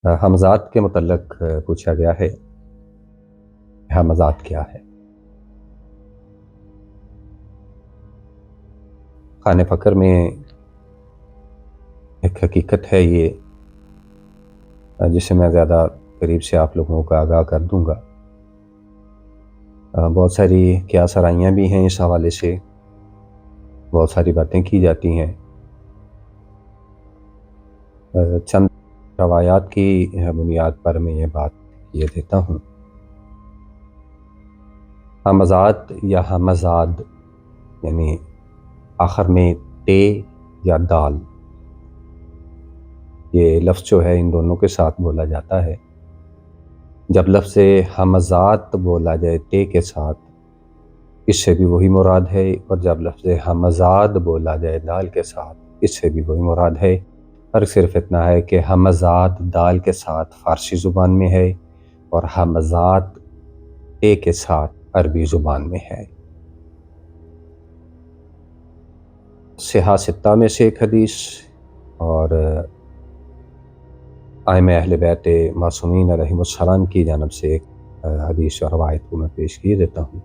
حمزات کے متعلق پوچھا گیا ہے۔ حمزات کیا ہے؟ خانِ فکر میں ایک حقیقت ہے یہ، جسے میں زیادہ قریب سے آپ لوگوں کو آگاہ کر دوں گا۔ بہت ساری کیا سرائیاں بھی ہیں اس حوالے سے، بہت ساری باتیں کی جاتی ہیں۔ چند روایات کی بنیاد پر میں یہ بات یہ دیتا ہوں۔ حمزات یا حمزاد یعنی آخر میں تے یا دال، یہ لفظ جو ہے ان دونوں کے ساتھ بولا جاتا ہے۔ جب لفظ حمزات بولا جائے تے کے ساتھ، اس سے بھی وہی مراد ہے، اور جب لفظ حمزاد بولا جائے دال کے ساتھ، اس سے بھی وہی مراد ہے۔ فرق صرف اتنا ہے کہ حمزات دال کے ساتھ فارسی زبان میں ہے، اور حمزات تے کے ساتھ عربی زبان میں ہے۔ صحاح ستہ میں سے ایک حدیث اور ائمہ اہل بیت معصومین علیہم السلام کی جانب سے ایک حدیث اور روایت کو میں پیش کیے دیتا ہوں۔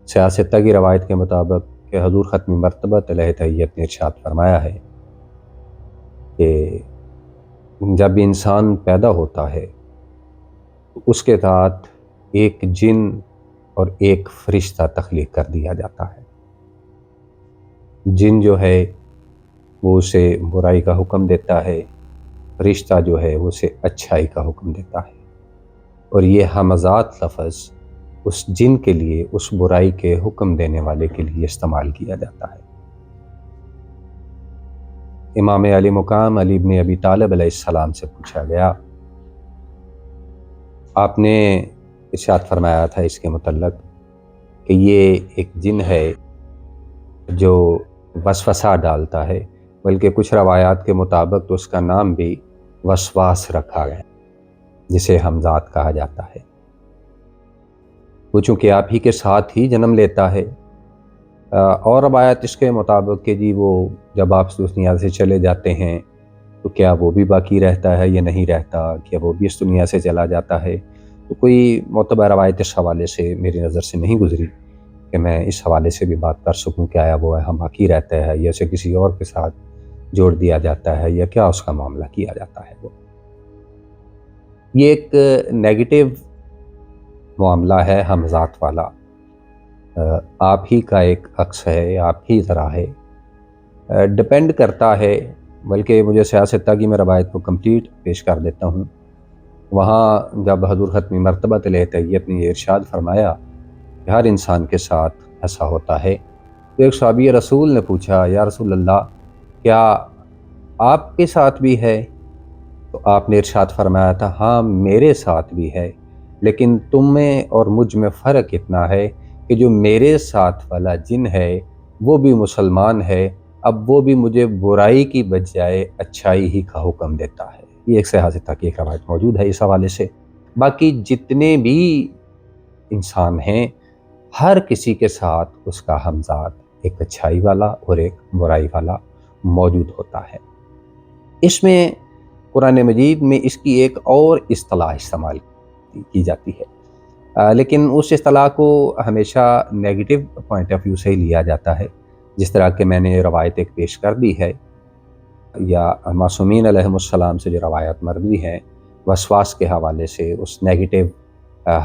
صحاح ستہ کی روایت کے مطابق کہ حضور ختم مرتبہ علیہ تحیت نے ارشاد فرمایا ہے کہ جب انسان پیدا ہوتا ہے تو اس کے ساتھ ایک جن اور ایک فرشتہ تخلیق کر دیا جاتا ہے۔ جن جو ہے وہ اسے برائی کا حکم دیتا ہے، فرشتہ جو ہے وہ اسے اچھائی کا حکم دیتا ہے، اور یہ حمزات لفظ اس جن کے لیے، اس برائی کے حکم دینے والے کے لیے استعمال کیا جاتا ہے۔ امام علی مقام علی بن ابی طالب علیہ السلام سے پوچھا گیا، آپ نے ارشاد فرمایا تھا اس کے متعلق کہ یہ ایک جن ہے جو وسوسہ ڈالتا ہے، بلکہ کچھ روایات کے مطابق تو اس کا نام بھی وسواس رکھا گیا، جسے حمزات کہا جاتا ہے۔ وہ چونکہ آپ ہی کے ساتھ ہی جنم لیتا ہے، اور روایات اس کے مطابق کہ جی وہ جب آپ اس دنیا سے چلے جاتے ہیں تو کیا وہ بھی باقی رہتا ہے یا نہیں رہتا، کیا وہ بھی اس دنیا سے چلا جاتا ہے؟ تو کوئی معتبر روایت اس حوالے سے میری نظر سے نہیں گزری کہ میں اس حوالے سے بھی بات کر سکوں کہ آیا وہ ہم باقی رہتا ہے یا اسے کسی اور کے ساتھ جوڑ دیا جاتا ہے یا کیا اس کا معاملہ کیا جاتا ہے۔ یہ ایک نیگیٹو معاملہ ہے حمزات والا، آپ ہی کا ایک عکس ہے، آپ ہی طرح ہے، ڈپینڈ کرتا ہے۔ بلکہ مجھے صحاح ستہ کی میں روایت کو کمپلیٹ پیش کر دیتا ہوں۔ وہاں جب حضور ختم مرتبہ علیہ تحیت نے یہ ارشاد فرمایا کہ ہر انسان کے ساتھ ایسا ہوتا ہے، تو ایک صحابی رسول نے پوچھا، یا رسول اللہ کیا آپ کے ساتھ بھی ہے؟ تو آپ نے ارشاد فرمایا تھا، ہاں میرے ساتھ بھی ہے، لیکن تم میں اور مجھ میں فرق اتنا ہے کہ جو میرے ساتھ والا جن ہے وہ بھی مسلمان ہے، اب وہ بھی مجھے برائی کی بجائے اچھائی ہی کا حکم دیتا ہے۔ یہ ایک صحاح ستہ کی ایک روایت موجود ہے اس حوالے سے۔ باقی جتنے بھی انسان ہیں، ہر کسی کے ساتھ اس کا حمزات ایک اچھائی والا اور ایک برائی والا موجود ہوتا ہے۔ اس میں قرآن مجید میں اس کی ایک اور اصطلاح استعمال کی جاتی ہے، لیکن اس اصطلاح کو ہمیشہ نیگیٹو پوائنٹ آف ویو سے ہی لیا جاتا ہے، جس طرح کہ میں نے روایت ایک پیش کر دی ہے، یا معصومین علیہم السلام سے جو روایت مروی ہیں وسواس کے حوالے سے، اس نیگیٹو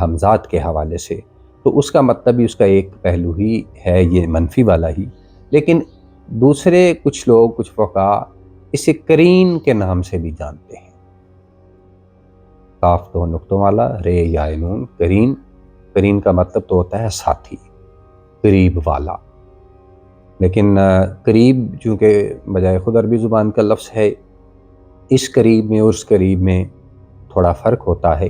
حمزات کے حوالے سے، تو اس کا مطلب بھی اس کا ایک پہلو ہی ہے، یہ منفی والا ہی۔ لیکن دوسرے کچھ لوگ، کچھ فقہا اسے قرین کے نام سے بھی جانتے ہیں، کاف دو نقطوں والا، رے یا نون، قرین۔ قرین کا مطلب تو ہوتا ہے ساتھی، قریب والا۔ لیکن قریب چونکہ بجائے خود عربی زبان کا لفظ ہے، اس قریب میں اور اس قریب میں تھوڑا فرق ہوتا ہے۔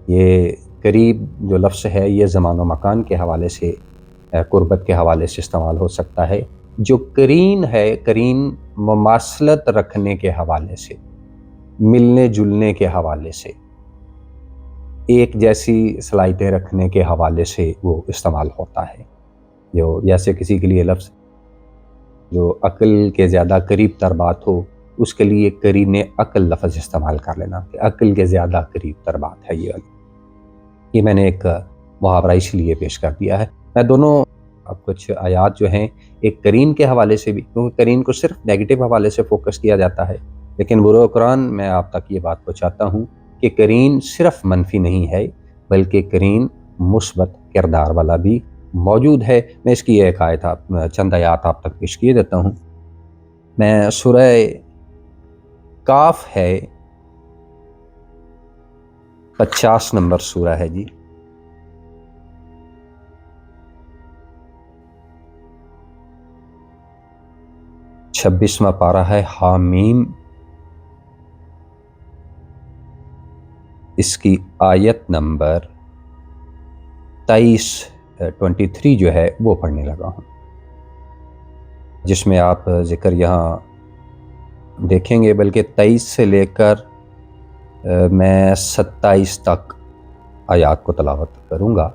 یہ قریب جو لفظ ہے یہ زمان و مکان کے حوالے سے، قربت کے حوالے سے استعمال ہو سکتا ہے۔ جو قرین ہے، قرین مماثلت رکھنے کے حوالے سے، ملنے جلنے کے حوالے سے، ایک جیسی صلاحیتیں رکھنے کے حوالے سے وہ استعمال ہوتا ہے۔ جو جیسے کسی کے لیے لفظ جو عقل کے زیادہ قریب تر بات ہو، اس کے لیے قرین عقل لفظ استعمال کر لینا کہ عقل کے زیادہ قریب تر بات ہے یہ والی۔ یہ میں نے ایک محاورہ اس لیے پیش کر دیا ہے۔ میں دونوں اب کچھ آیات جو ہیں ایک قرین کے حوالے سے بھی، کیونکہ قرین کو صرف نیگیٹو حوالے سے فوکس کیا جاتا ہے، لیکن بروئے قرآن میں آپ تک یہ بات پہنچاتا ہوں کہ قرین صرف منفی نہیں ہے بلکہ قرین مثبت کردار والا بھی موجود ہے۔ میں اس کی ایک آیت چند آیات آپ تک پیش کیے دیتا ہوں۔ میں سورہ کاف ہے 50 نمبر سورہ ہے جی، چھبیسواں پارہ ہے، حامیم، اس کی آیت نمبر 23 جو ہے وہ پڑھنے لگا ہوں، جس میں آپ ذکر یہاں دیکھیں گے، بلکہ 23 سے لے کر میں 27 تک آیات کو تلاوت کروں گا۔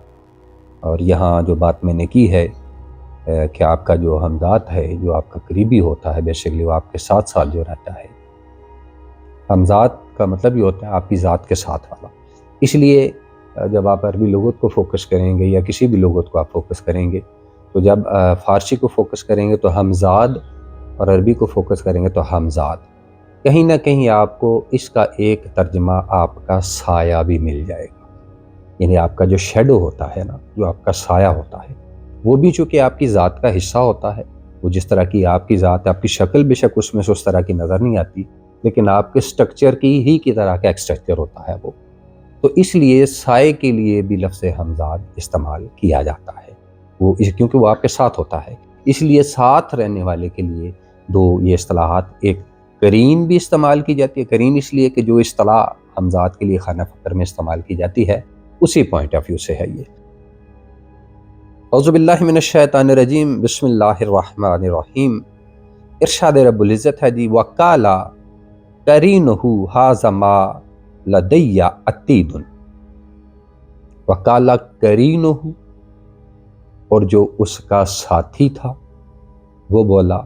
اور یہاں جو بات میں نے کی ہے کہ آپ کا جو ہمذات ہے، جو آپ کا قریبی ہوتا ہے، بیسیکلی وہ آپ کے ساتھ ساتھ جو رہتا ہے۔ ہمذات کا مطلب یہ ہوتا ہے آپ کی ذات کے ساتھ والا۔ اس لیے جب آپ عربی لغت کو فوکس کریں گے یا کسی بھی لغت کو آپ فوکس کریں گے، تو جب فارسی کو فوکس کریں گے تو ہمزاد، اور عربی کو فوکس کریں گے تو ہمزاد، کہیں نہ کہیں آپ کو اس کا ایک ترجمہ آپ کا سایہ بھی مل جائے گا۔ یعنی آپ کا جو شیڈو ہوتا ہے نا، جو آپ کا سایہ ہوتا ہے، وہ بھی چونکہ آپ کی ذات کا حصہ ہوتا ہے، وہ جس طرح کی آپ کی ذات، آپ کی شکل بے شک اس میں سے اس طرح کی نظر نہیں آتی، لیکن آپ کے سٹرکچر کی طرح کا ایک سٹرکچر ہوتا ہے وہ۔ تو اس لیے سائے کے لیے بھی لفظ ہمزاد استعمال کیا جاتا ہے، وہ کیونکہ وہ آپ کے ساتھ ہوتا ہے۔ اس لیے ساتھ رہنے والے کے لیے دو یہ اصطلاحات، ایک قرین بھی استعمال کی جاتی ہے۔ قرین اس لیے کہ جو اصطلاح ہمزاد کے لیے خانہ فکر میں استعمال کی جاتی ہے اسی پوائنٹ آف ویو سے ہے یہ۔ اعوذ باللہ من الشیطان الرجیم، بسم اللہ الرحمن الرحیم۔ ارشاد رب العزت ہے جی، وَقَالَ قَرِينُهُ هَٰذَا مَا لَدَيَّ عَتِیدٌ۔ وَقَالَ قَرِينُهُ، اور جو اس کا ساتھی تھا وہ بولا،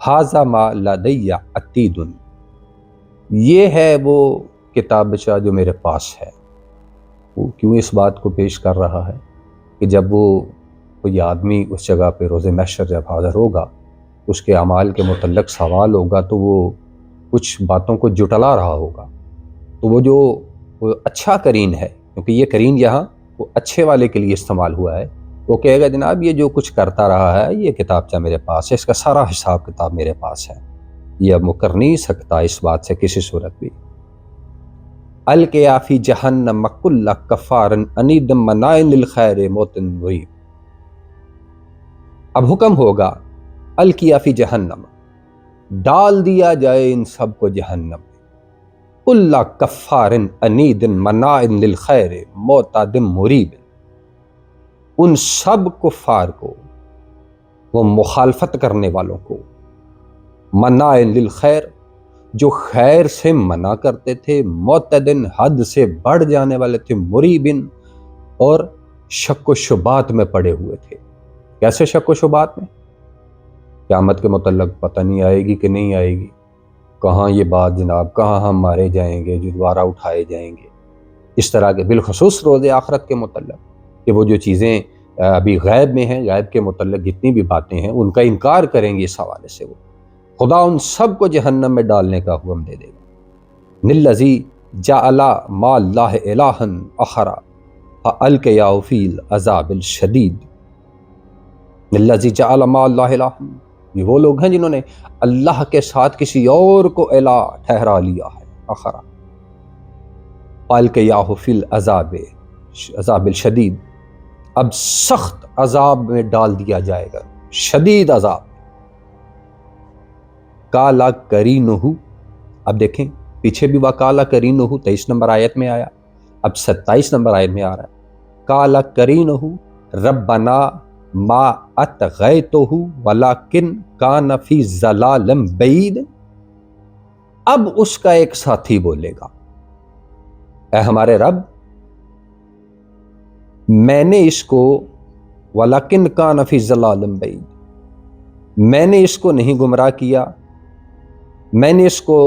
هَٰذَا مَا لَدَيَّ عَتِیدٌ، یہ ہے وہ کتابچہ جو میرے پاس ہے۔ وہ کیوں اس بات کو پیش کر رہا ہے کہ جب وہ کوئی آدمی اس جگہ پہ روز محشر جب حاضر ہوگا، اس کے اعمال کے متعلق سوال ہوگا، تو وہ کچھ باتوں کو جٹلا رہا ہوگا۔ تو وہ جو اچھا قرین ہے، کیونکہ یہ قرین یہاں وہ اچھے والے کے لیے استعمال ہوا ہے، وہ کہے گا جناب یہ جو کچھ کرتا رہا ہے یہ کتابچہ میرے پاس ہے، اس کا سارا حساب کتاب میرے پاس ہے، یہ اب مکر نہیں سکتا اس بات سے کسی صورت بھی۔ القیا فی جہنم کل کفار عنید مناع للخیر معتد مریب۔ اب حکم ہوگا القیا فی جہنم، ڈال دیا جائے ان سب کو جہنم میں، کل کفار عنید مناع للخیر معتد مریب، ان سب کفار کو، وہ مخالفت کرنے والوں کو، مناع للخیر، جو خیر سے منع کرتے تھے، معتدن حد سے بڑھ جانے والے تھے، مریبن اور شک و شبہات میں پڑے ہوئے تھے۔ کیسے شک و شبہات میں؟ قیامت کے متعلق پتہ نہیں آئے گی کہ نہیں آئے گی، کہاں یہ بات جناب، کہاں ہم مارے جائیں گے، جو دوبارہ اٹھائے جائیں گے، اس طرح کے، بالخصوص روز آخرت کے متعلق کہ وہ جو چیزیں ابھی غیب میں ہیں، غیب کے متعلق جتنی بھی باتیں ہیں ان کا انکار کریں گے، اس حوالے سے وہ خدا ان سب کو جہنم میں ڈالنے کا حکم دے دے گا۔ نلذی جعل مع اللہ الہا آخر فالقیاہ فی العذاب الشدید۔ نلذی جعل مع اللہ الہا، یہ وہ لوگ ہیں جنہوں نے اللہ کے ساتھ کسی اور کو الہ ٹھہرا لیا ہے، آخر فالقیاہ فی العذاب الشدید، اب سخت عذاب میں ڈال دیا جائے گا، شدید عذاب۔ کالا قرینہ، اب دیکھیں پیچھے بھی وکالا قرینہ 23 نمبر آیت میں آیا، اب 27 نمبر آیت میں آ رہا ہے، کالا قرینہ ربنا ما اطغیتہ ولکن کان فی ضلال بعید۔ اب اس کا ایک ساتھی بولے گا، اے ہمارے رب، میں نے اس کو، ولکن کان فی ضلال بعید، میں نے اس کو نہیں گمراہ کیا، میں نے اس کو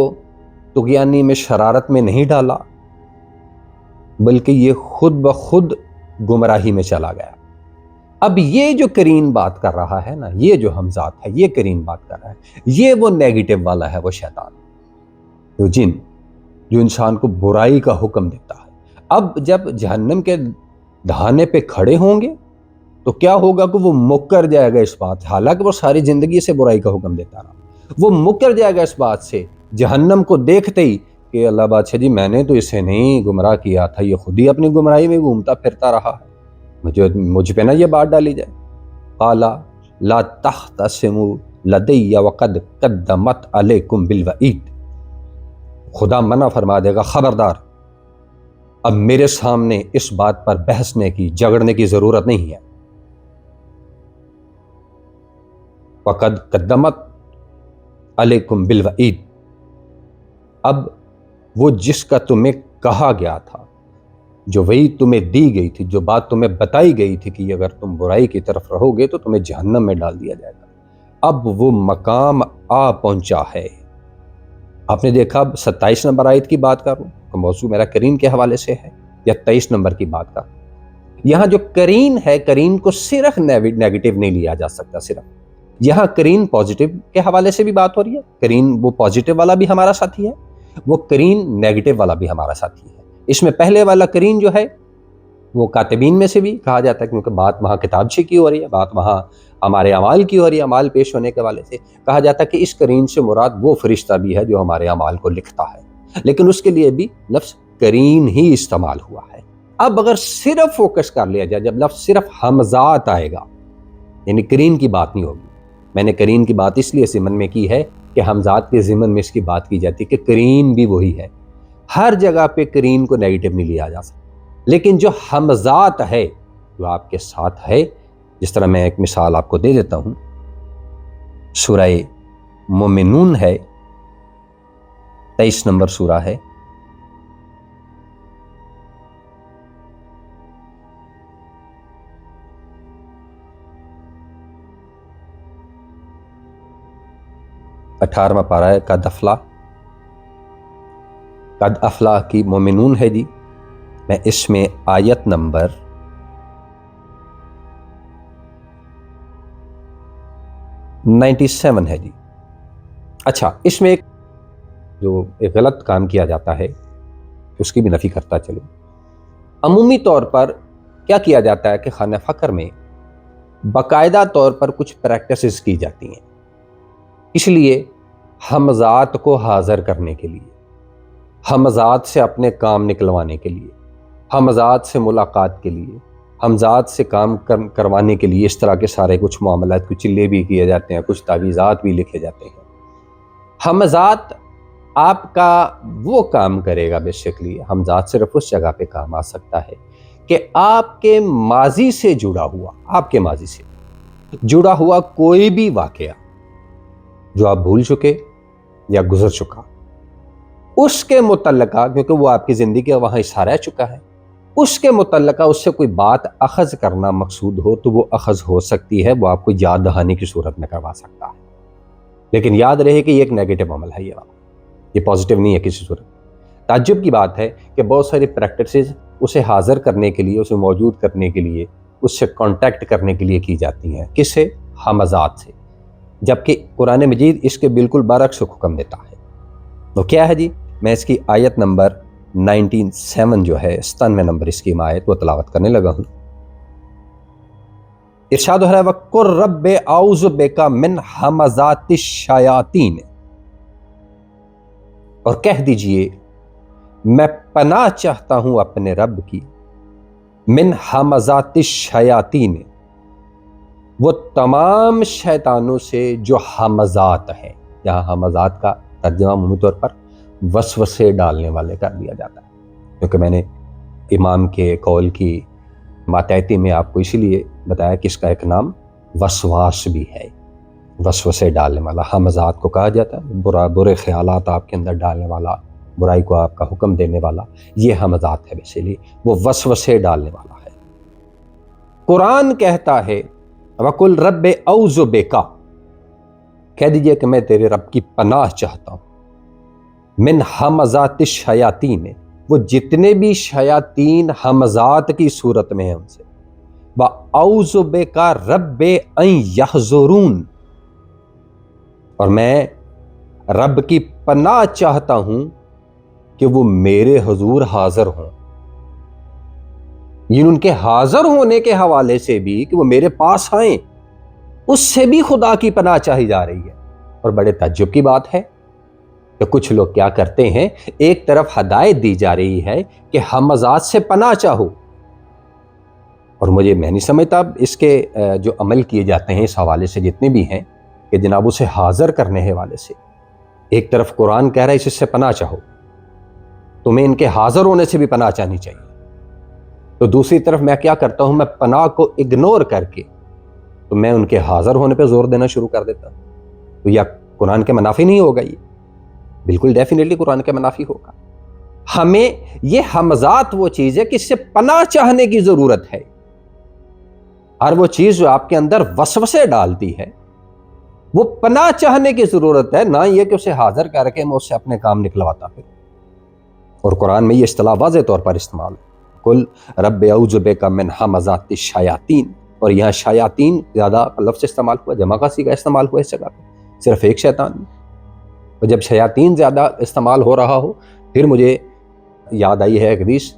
طغیانی میں، شرارت میں نہیں ڈالا، بلکہ یہ خود بخود گمراہی میں چلا گیا۔ اب یہ جو کرین بات کر رہا ہے نا، یہ جو حمزات ہے، یہ کرین بات کر رہا ہے، یہ وہ نیگیٹو والا ہے، وہ شیطان، وہ جن جو انسان کو برائی کا حکم دیتا ہے۔ اب جب جہنم کے دہانے پہ کھڑے ہوں گے تو کیا ہوگا کہ وہ مکر جائے گا اس بات، حالانکہ وہ ساری زندگی سے برائی کا حکم دیتا رہا، وہ مکر جائے گا اس بات سے جہنم کو دیکھتے ہی کہ اللہ بادشاہ جی، میں نے تو اسے نہیں گمراہ کیا تھا، یہ خود ہی اپنی گمراہی میں گھومتا پھرتا رہا ہے، مجھ پہ نہ یہ بات ڈالی جائے۔ قال لا تختصموا لدی وقد قدمت علیکم بالوعید، خدا منع فرما دے گا، خبردار، اب میرے سامنے اس بات پر بحثنے کی، جھگڑنے کی ضرورت نہیں ہے۔ وقد قدمت علیکم بالوعید، اب وہ جس کا تمہیں کہا گیا تھا، جو وعید تمہیں دی گئی تھی، جو بات تمہیں بتائی گئی تھی کہ اگر تم برائی کی طرف رہو گے تو تمہیں جہنم میں ڈال دیا جائے گا، اب وہ مقام آ پہنچا ہے۔ آپ نے دیکھا، اب 27 نمبر آیت کی بات کروں تو موضوع میرا کرین کے حوالے سے ہے، یا 23 نمبر کی بات کروں؟ یہاں جو کرین ہے، کرین کو صرف نیگیٹو نہیں لیا جا سکتا، صرف یہاں کرین پازیٹیو کے حوالے سے بھی بات ہو رہی ہے، کرین وہ پازیٹیو والا بھی ہمارا ساتھی ہے، وہ کرین نیگیٹو والا بھی ہمارا ساتھی ہے۔ اس میں پہلے والا کرین جو ہے وہ کاتبین میں سے بھی کہا جاتا ہے، کیونکہ بات وہاں کتابچے کی ہو رہی ہے، بات وہاں ہمارے اعمال کی ہو رہی ہے، اعمال پیش ہونے کے حوالے سے کہا جاتا ہے کہ اس کرین سے مراد وہ فرشتہ بھی ہے جو ہمارے اعمال کو لکھتا ہے، لیکن اس کے لیے بھی لفظ کرین ہی استعمال ہوا ہے۔ اب اگر صرف فوکس کر لیا جائے، جب لفظ صرف حمزات آئے گا، یعنی کرین کی بات نہیں ہوگی، میں نے کرین کی بات اس لیے ضمن میں کی ہے کہ حمزات کے ضمن میں اس کی بات کی جاتی ہے کہ کرین بھی وہی ہے، ہر جگہ پہ کرین کو نیگیٹو نہیں لیا جا سکتا، لیکن جو حمزات ہے، جو آپ کے ساتھ ہے، جس طرح میں ایک مثال آپ کو دے دیتا ہوں، سورہ مومنون ہے، 23 نمبر سورہ ہے، اٹھارہواں پارہ ہے، قد افلاح کی مومنون ہے جی، میں اس میں آیت نمبر 97 ہے جی۔ اچھا، اس میں ایک غلط کام کیا جاتا ہے، اس کی بھی نفی کرتا چلو۔ عمومی طور پر کیا کیا جاتا ہے کہ خانہ فقر میں باقاعدہ طور پر کچھ پریکٹسز کی جاتی ہیں، اس لیے حمزات کو حاضر کرنے کے لیے، حمزات سے اپنے کام نکلوانے کے لیے، حمزات سے ملاقات کے لیے، حمزات سے کام کروانے کے لیے اس طرح کے سارے کچھ معاملات، کچھ چلے بھی کیے جاتے ہیں، کچھ تعویذات بھی لکھے جاتے ہیں۔ حمزات آپ کا وہ کام کرے گا، بیسیکلی حمزات صرف اس جگہ پہ کام آ سکتا ہے کہ آپ کے ماضی سے جڑا ہوا، آپ کے ماضی سے جڑا ہوا کوئی بھی واقعہ جو آپ بھول چکے یا گزر چکا، اس کے متعلقہ، کیونکہ وہ آپ کی زندگی کا وہاں حصہ رہ چکا ہے، اس کے متعلقہ اس سے کوئی بات اخذ کرنا مقصود ہو تو وہ اخذ ہو سکتی ہے، وہ آپ کو یاد دہانی کی صورت میں کروا سکتا ہے، لیکن یاد رہے کہ یہ ایک نیگیٹو عمل ہے، یہ پازیٹیو نہیں ہے کسی صورت۔ تعجب کی بات ہے کہ بہت ساری پریکٹسز اسے حاضر کرنے کے لیے، اسے موجود کرنے کے لیے، اس سے کانٹیکٹ کرنے کے لیے کی جاتی ہیں، کس سے؟ حمزات سے، جبکہ قرآن مجید اس کے بالکل برعکس حکم دیتا ہے۔ تو کیا ہے جی؟ میں اس کی آیت نمبر 97 جو ہے، 97 نمبر اس کی آیت وہ تلاوت کرنے لگا ہوں۔ ارشاد ہو رہا ہے وَقُلْ رَبِّ أَعُوذُ بِكَ مِنْ ہَمَزَاتِ الشَّيَاطِينِ، اور کہہ دیجئے میں پناہ چاہتا ہوں اپنے رب کی، من ہمزات الشیاطین، وہ تمام شیطانوں سے جو ہمزات ہیں۔ یہاں ہمزات کا ترجمہ عمومی طور پر وسوسے ڈالنے والے کر دیا جاتا ہے، کیونکہ میں نے امام کے قول کی ماتحتی میں آپ کو اسی لیے بتایا کہ اس کا ایک نام وسواس بھی ہے، وسوسے ڈالنے والا ہمزات کو کہا جاتا ہے، برے خیالات آپ کے اندر ڈالنے والا، برائی کو آپ کا حکم دینے والا، یہ ہمزات ہے، اسی لیے وہ وسوسے ڈالنے والا ہے۔ قرآن کہتا ہے وَقُلْ رَبِّ أَعُوذُ بِكَ، کہہ دیجئے کہ میں تیرے رب کی پناہ چاہتا ہوں، من ہمزات الشیاطین، وہ جتنے بھی شیاطین ہمزات کی صورت میں ہیں ان سے، وَأَعُوذُ بِكَ رَبِّ أَن يَحْضُرُونَ، اور میں رب کی پناہ چاہتا ہوں کہ وہ میرے حضور حاضر ہوں، ان کے حاضر ہونے کے حوالے سے بھی کہ وہ میرے پاس آئیں، اس سے بھی خدا کی پناہ چاہی جا رہی ہے۔ اور بڑے تعجب کی بات ہے کہ کچھ لوگ کیا کرتے ہیں، ایک طرف ہدایت دی جا رہی ہے کہ ہمزات سے پناہ چاہو، اور میں نہیں سمجھتا اس کے جو عمل کیے جاتے ہیں اس حوالے سے جتنے بھی ہیں کہ جناب اسے حاضر کرنے کے حوالے سے، ایک طرف قرآن کہہ رہا ہے اس سے پناہ چاہو، تمہیں ان کے حاضر ہونے سے بھی پناہ چاہنی چاہیے، تو دوسری طرف میں کیا کرتا ہوں، میں پناہ کو اگنور کر کے تو میں ان کے حاضر ہونے پہ زور دینا شروع کر دیتا ہوں، تو یا قرآن کے منافی نہیں ہوگا؟ یہ بالکل ڈیفینیٹلی قرآن کے منافی ہوگا۔ ہمیں یہ ہمزات وہ چیز ہے کہ اس سے پناہ چاہنے کی ضرورت ہے۔ ہر وہ چیز جو آپ کے اندر وسوسے ڈالتی ہے وہ پناہ چاہنے کی ضرورت ہے، نہ یہ کہ اسے حاضر کر کے میں اس سے اپنے کام نکلواتا پھر۔ اور قرآن میں یہ اصطلاح واضح طور پر استعمال ہے، قل رب اعوذ بک من ہمزات الشیاطین، اور یہاں شیاطین زیادہ لفظ استعمال ہوا، جمع کا صیغہ استعمال ہوا اس جگہ پہ، صرف ایک شیطان نہیں۔ اور جب شیاطین زیادہ استعمال ہو رہا ہو، پھر مجھے یاد آئی ہے ایک حدیث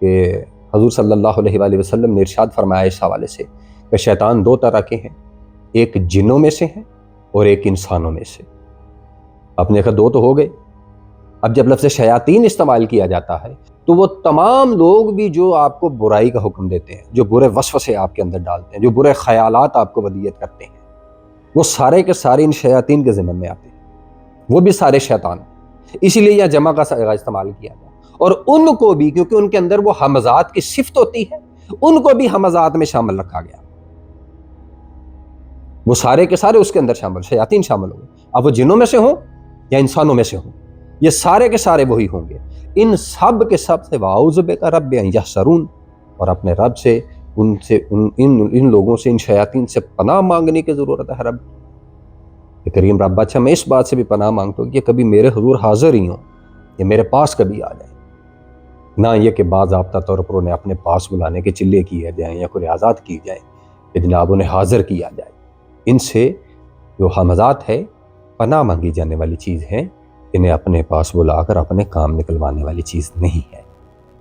کہ حضور صلی اللہ علیہ وآلہ وسلم نے ارشاد فرمایا اس حوالے سے کہ شیطان دو طرح کے ہیں، ایک جنوں میں سے ہیں اور ایک انسانوں میں سے۔ آپ نے دیکھا دو تو ہو گئے، اب جب لفظ شیاطین استعمال کیا جاتا ہے تو وہ تمام لوگ بھی جو آپ کو برائی کا حکم دیتے ہیں، جو برے وسوسے آپ کے اندر ڈالتے ہیں، جو برے خیالات آپ کو ودیت کرتے ہیں، وہ سارے کے سارے ان شیاطین کے ذمن میں آتے ہیں، وہ بھی سارے شیطان ہیں۔ اسی لیے یہاں جمع کا صیغہ استعمال کیا گیا، اور ان کو بھی کیونکہ ان کے اندر وہ ہمزات کی صفت ہوتی ہے، ان کو بھی ہمزات میں شامل رکھا گیا، وہ سارے کے سارے اس کے اندر شامل، شیاطین شامل ہوں گے، اب وہ جنوں میں سے ہوں یا انسانوں میں سے ہوں، یہ سارے کے سارے وہی ہوں گے۔ ان سب کے سب سے وَأَعُوذُ بِکَ رَبِّ أَن يَحْضُرُونَ، اور اپنے رب سے ان لوگوں سے، ان شیاطین سے پناہ مانگنے کی ضرورت ہے رب کہ کریم رب، اچھا میں اس بات سے بھی پناہ مانگتا ہوں کہ کبھی میرے حضور حاضر ہی ہوں، یا میرے پاس کبھی آ جائیں، نہ یہ کہ باضابطہ طور پر انہیں اپنے پاس بلانے کے چلے کیے جائیں یا کوئی آزاد کی جائیں کہ جناب انہیں حاضر کیا جائے۔ ان سے جو ہمزات ہے پناہ مانگی جانے والی چیز ہے، انہیں اپنے پاس بلا کر اپنے کام نکلوانے والی چیز نہیں ہے۔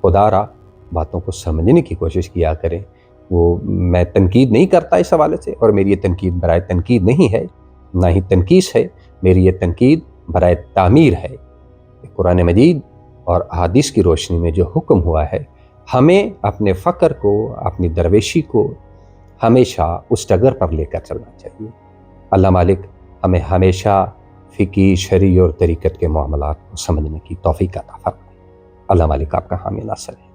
خدا را باتوں کو سمجھنے کی کوشش کیا کریں۔ وہ میں تنقید نہیں کرتا اس حوالے سے، اور میری یہ تنقید برائے تنقید نہیں ہے، نہ ہی تنقیص ہے، میری یہ تنقید برائے تعمیر ہے۔ قرآن مجید اور احادیث کی روشنی میں جو حکم ہوا ہے، ہمیں اپنے فقر کو، اپنی درویشی کو ہمیشہ اس ڈگر پر لے کر چلنا چاہیے۔ اللہ مالک ہمیں ہمیشہ فقہی، شرعی اور طریقت کے معاملات کو سمجھنے کی توفیق عطا فرمائے۔ اللہ مالک آپ کا حامی ناصر ہے۔